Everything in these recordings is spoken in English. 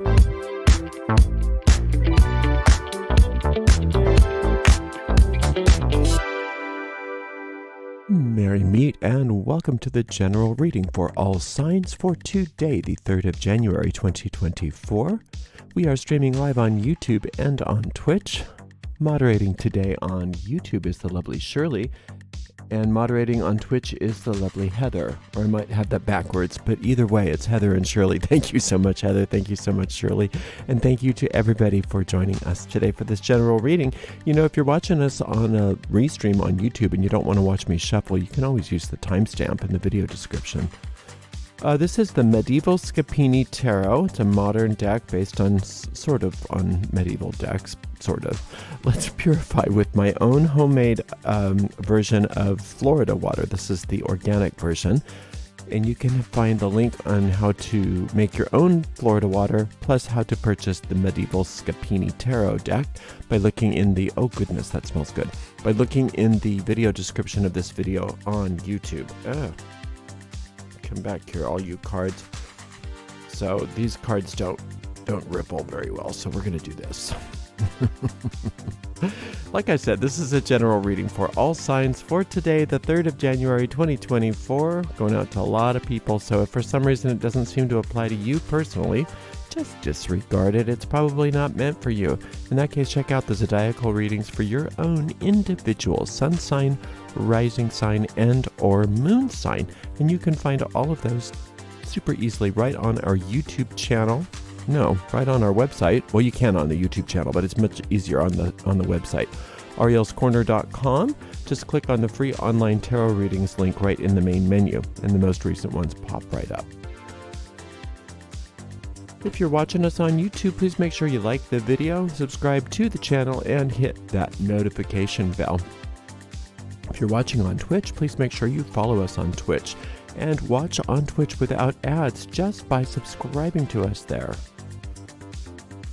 Merry meet and welcome to the general reading for all signs for today, the 3rd of January 2024. We are streaming live on YouTube and on Twitch. Moderating today on YouTube is the lovely Shirley, and moderating on Twitch is the lovely Heather. Or I might have that backwards, but either way, it's Heather and Shirley. Thank you so much, Heather. Thank you so much, Shirley. And thank you to everybody for joining us today for this general reading. You know, if you're watching us on a restream on YouTube and you don't want to watch me shuffle, you can always use the timestamp in the video description. This is the Medieval Scapini Tarot. It's a modern deck based on sort of on medieval decks, sort of. Let's purify with my own homemade version of Florida water. This is the organic version. And you can find the link on how to make your own Florida water, plus how to purchase the Medieval Scapini Tarot deck by looking in the, oh goodness, that smells good, by looking in the video description of this video on YouTube. Come back here, all you cards. So these cards don't ripple very well, so we're gonna do this. Like I said, this is a general reading for all signs for today, the 3rd of January 2024, going out to a lot of people. So if for some reason it doesn't seem to apply to you personally, just disregard it. It's probably not meant for you. In that case, check out the zodiacal readings for your own individual sun sign, rising sign, and or moon sign. And you can find all of those super easily right on our YouTube channel. No, right on our website. Well, you can on the YouTube channel, but it's much easier on the website. arielscorner.com. Just click on the free online tarot readings link right in the main menu, and the most recent ones pop right up. If you're watching us on YouTube, please make sure you like the video, subscribe to the channel, and hit that notification bell. If you're watching on Twitch, please make sure you follow us on Twitch and watch on Twitch without ads just by subscribing to us there.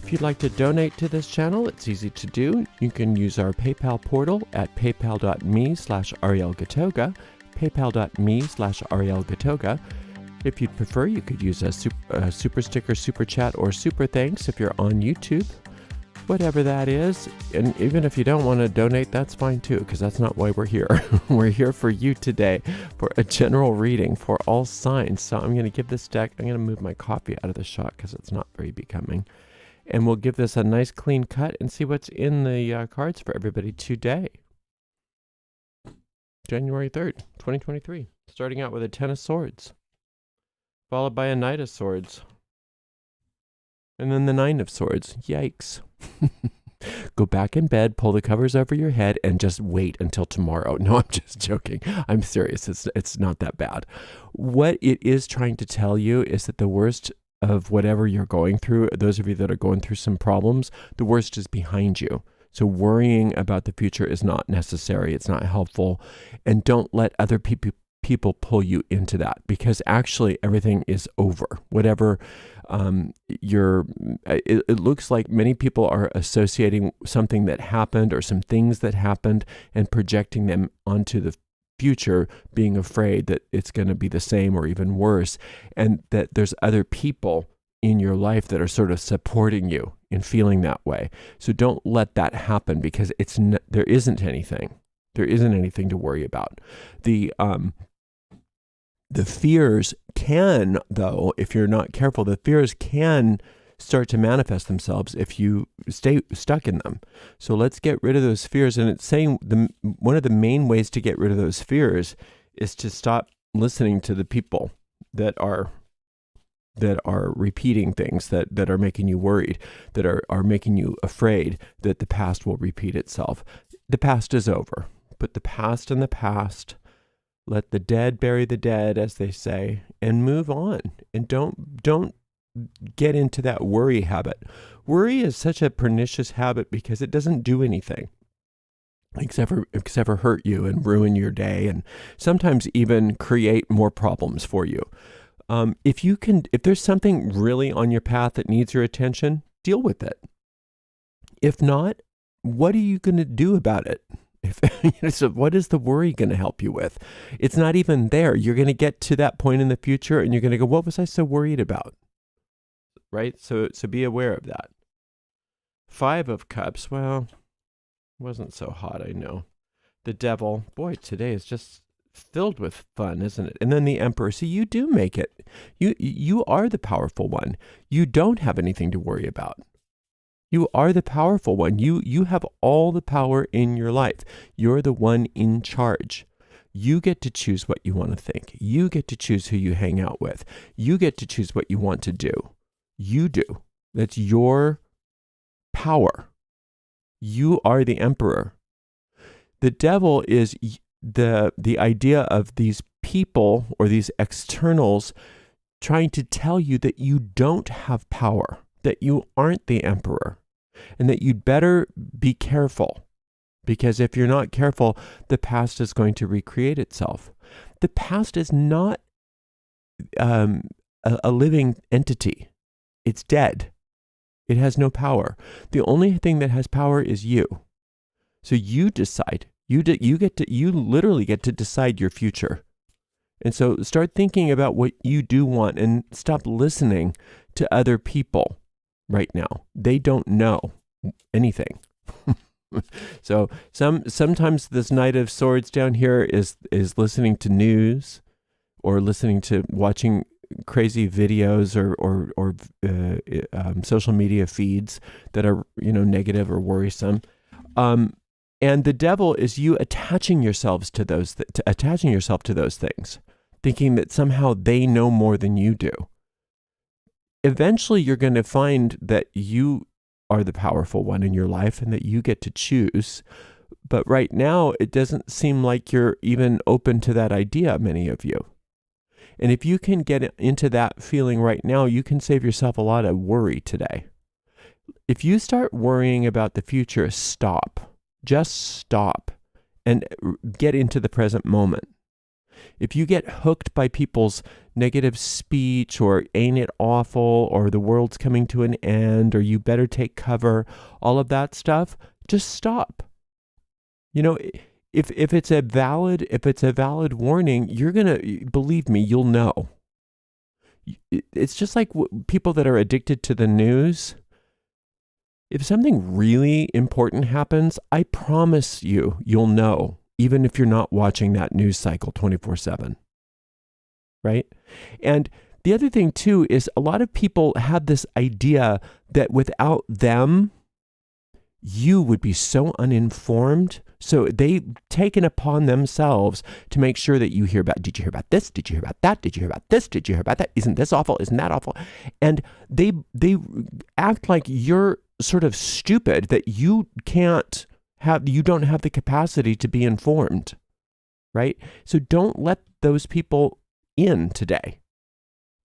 If you'd like to donate to this channel, it's easy to do. You can use our PayPal portal at paypal.me/arielgatoga, paypal.me/arielgatoga. If you'd prefer, you could use a super sticker, super chat, or super thanks if you're on YouTube. Whatever that is, and even if you don't want to donate, that's fine too, because that's not why we're here. We're here for you today for a general reading for all signs. So I'm going to give this deck, I'm going to move my coffee out of the shot because it's not very becoming. And we'll give this a nice clean cut and see what's in the cards for everybody today. January 3rd, 2023. Starting out with a 10 of swords, followed by a knight of swords, and then the 9 of swords. Yikes. Go back in bed, pull the covers over your head, and just wait until tomorrow. No, I'm just joking. I'm serious. It's not that bad. What it is trying to tell you is that the worst of whatever you're going through, those of you that are going through some problems, the worst is behind you. So worrying about the future is not necessary. It's not helpful. And don't let other people pull you into that, because actually everything is over. Whatever it looks like many people are associating something that happened or some things that happened and projecting them onto the future, being afraid that it's going to be the same or even worse, and that there's other people in your life that are sort of supporting you in feeling that way. So don't let that happen, because there isn't anything to worry about. The fears can, though, if you're not careful, the fears can start to manifest themselves if you stay stuck in them. So let's get rid of those fears. And it's saying one of the main ways to get rid of those fears is to stop listening to the people that are repeating things that are making you worried, that are making you afraid that the past will repeat itself. The past is over. Put the past in the past. Let the dead bury the dead, as they say, and move on. And don't get into that worry habit. Worry is such a pernicious habit because it doesn't do anything except for hurt you and ruin your day, and sometimes even create more problems for you. If there's something really on your path that needs your attention, deal with it. If not, what are you going to do about it? So what is the worry going to help you with? It's not even there. You're going to get to that point in the future and you're going to go, what was I so worried about? right? So be aware of that. 5 of Cups, well, wasn't so hot, I know. The Devil, boy, today is just filled with fun, isn't it? And then the Emperor. See, you do make it. You are the powerful one. You don't have anything to worry about. You are the powerful one. You have all the power in your life. You're the one in charge. You get to choose what you want to think. You get to choose who you hang out with. You get to choose what you want to do. You do. That's your power. You are the Emperor. The Devil is the idea of these people or these externals trying to tell you that you don't have power, that you aren't the Emperor, and that you'd better be careful. Because if you're not careful, the past is going to recreate itself. The past is not a living entity. It's dead. It has no power. The only thing that has power is you. So you decide. You literally get to decide your future. And so start thinking about what you do want and stop listening to other people right now. They don't know anything. So sometimes this Knight of Swords down here is listening to news or listening to watching crazy videos or social media feeds that are negative or worrisome. And the Devil is you attaching yourself to those things, thinking that somehow they know more than you do. Eventually, you're going to find that you are the powerful one in your life and that you get to choose. But right now, it doesn't seem like you're even open to that idea, many of you. And if you can get into that feeling right now, you can save yourself a lot of worry today. If you start worrying about the future, stop. Just stop and get into the present moment. If you get hooked by people's negative speech or ain't it awful or the world's coming to an end or you better take cover, all of that stuff, just stop. If it's a valid warning, you're going to, believe me, you'll know. It's just like people that are addicted to the news. If something really important happens, I promise you'll know, even if you're not watching that news cycle 24/7, right? And the other thing too is a lot of people have this idea that without them, you would be so uninformed. So they've taken upon themselves to make sure that you hear about, did you hear about this? Did you hear about that? Did you hear about this? Did you hear about that? Isn't this awful? Isn't that awful? And they act like you're sort of stupid, that you don't have the capacity to be informed, right? So don't let those people in today.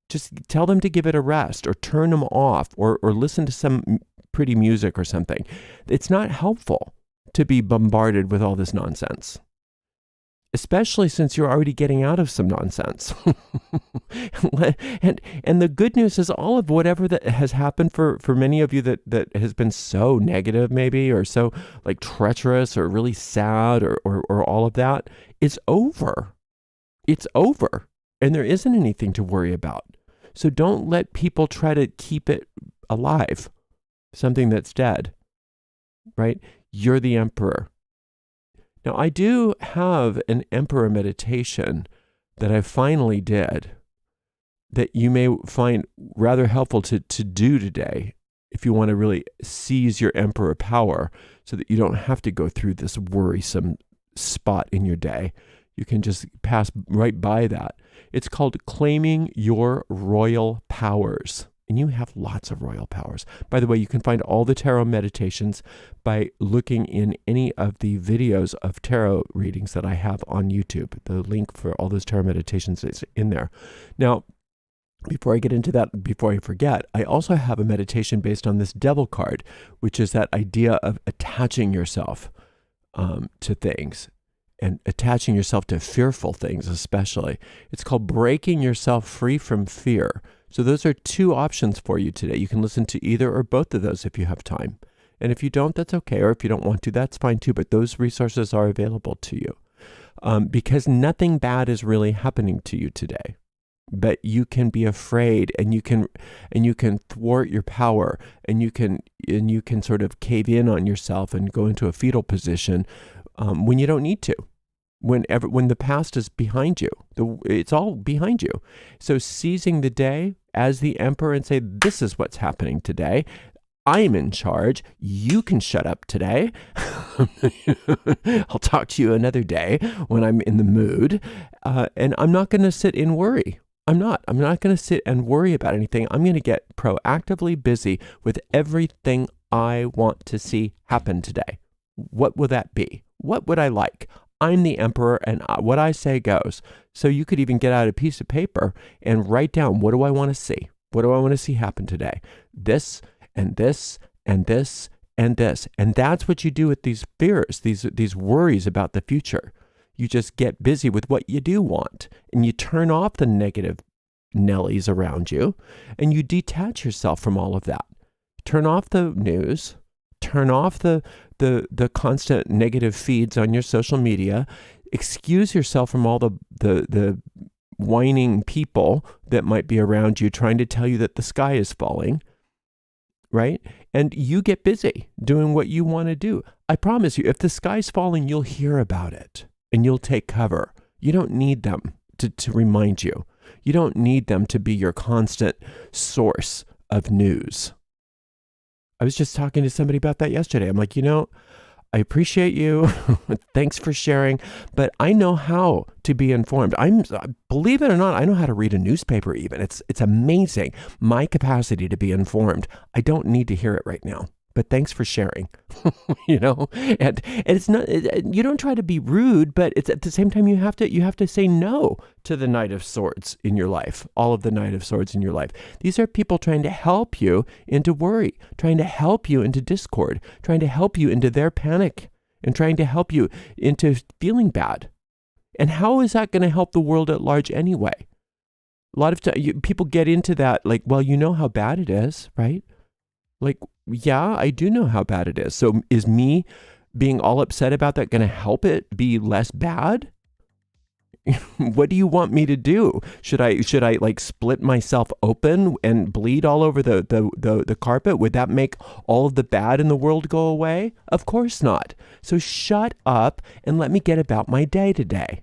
Just tell them to give it a rest or turn them off or listen to some pretty music or something. It's not helpful to be bombarded with all this nonsense, especially since you're already getting out of some nonsense. and the good news is all of whatever that has happened for many of you that has been so negative maybe or so like treacherous or really sad or all of that, it's over. It's over. And there isn't anything to worry about. So don't let people try to keep it alive, something that's dead, right? You're the Emperor. Now, I do have an Emperor meditation that I finally did that you may find rather helpful to do today if you want to really seize your Emperor power so that you don't have to go through this worrisome spot in your day. You can just pass right by that. It's called Claiming Your Royal Powers. And you have lots of royal powers. By the way, you can find all the tarot meditations by looking in any of the videos of tarot readings that I have on YouTube. The link for all those tarot meditations is in there. Now, before I get into that, before I forget, I also have a meditation based on this Devil card, which is that idea of attaching yourself to things and attaching yourself to fearful things especially. It's called Breaking Yourself Free from Fear. So those are 2 options for you today. You can listen to either or both of those if you have time. And if you don't, that's okay. Or if you don't want to, that's fine too. But those resources are available to you because nothing bad is really happening to you today. but you can be afraid, and you can thwart your power, and you can sort of cave in on yourself and go into a fetal position when you don't need to. When the past is behind you, it's all behind you. So seizing the day as the emperor and say, this is what's happening today. I'm in charge. You can shut up today. I'll talk to you another day when I'm in the mood. And I'm not going to sit and worry. I'm not going to sit and worry about anything. I'm going to get proactively busy with everything I want to see happen today. What will that be? What would I like? I'm the emperor, and what I say goes. So you could even get out a piece of paper and write down, what do I want to see? What do I want to see happen today? This and this and this and this. And that's what you do with these fears, these worries about the future. You just get busy with what you do want, and you turn off the negative Nellies around you, and you detach yourself from all of that. Turn off the news, turn off the constant negative feeds on your social media, excuse yourself from all the whining people that might be around you trying to tell you that the sky is falling, right? And you get busy doing what you want to do. I promise you, if the sky's falling, you'll hear about it and you'll take cover. You don't need them to remind you. You don't need them to be your constant source of news. I was just talking to somebody about that yesterday. I'm like, I appreciate you. Thanks for sharing. But I know how to be informed. Believe it or not, I know how to read a newspaper even. It's amazing, my capacity to be informed. I don't need to hear it right now. But thanks for sharing, and it's not, you don't try to be rude, but it's at the same time, you have to say no to the Knight of Swords in your life, all of the Knight of Swords in your life. These are people trying to help you into worry, trying to help you into discord, trying to help you into their panic, and trying to help you into feeling bad. And how is that going to help the world at large anyway? A lot of people get into that, like, well, you know how bad it is, right? Like, yeah, I do know how bad it is. So is me being all upset about that going to help it be less bad? What do you want me to do? Should I like split myself open and bleed all over the carpet? Would that make all of the bad in the world go away? Of course not. So shut up and let me get about my day today.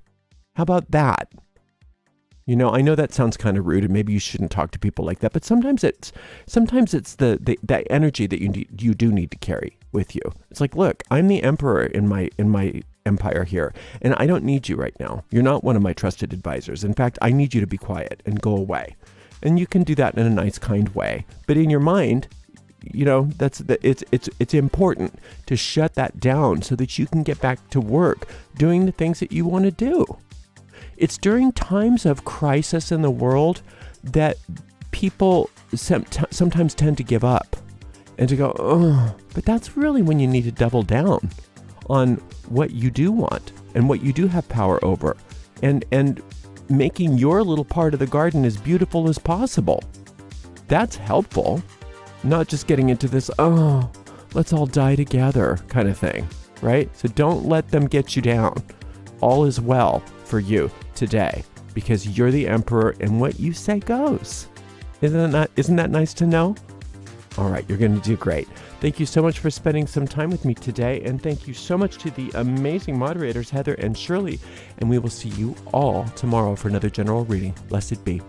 How about that? I know that sounds kind of rude, and maybe you shouldn't talk to people like that, but sometimes it's that energy that you do need to carry with you. It's like, look, I'm the emperor in my empire here, and I don't need you right now. You're not one of my trusted advisors. In fact, I need you to be quiet and go away. And you can do that in a nice, kind way. But in your mind, it's important to shut that down so that you can get back to work doing the things that you want to do. It's during times of crisis in the world that people sometimes tend to give up and to go, oh, but that's really when you need to double down on what you do want and what you do have power over, and making your little part of the garden as beautiful as possible. That's helpful, not just getting into this, oh, let's all die together kind of thing, right? So don't let them get you down. All is well for you today, because you're the emperor and what you say goes. Isn't that nice to know? All right, you're going to do great. Thank you so much for spending some time with me today, and thank you so much to the amazing moderators, Heather and Shirley, and we will see you all tomorrow for another general reading. Blessed be.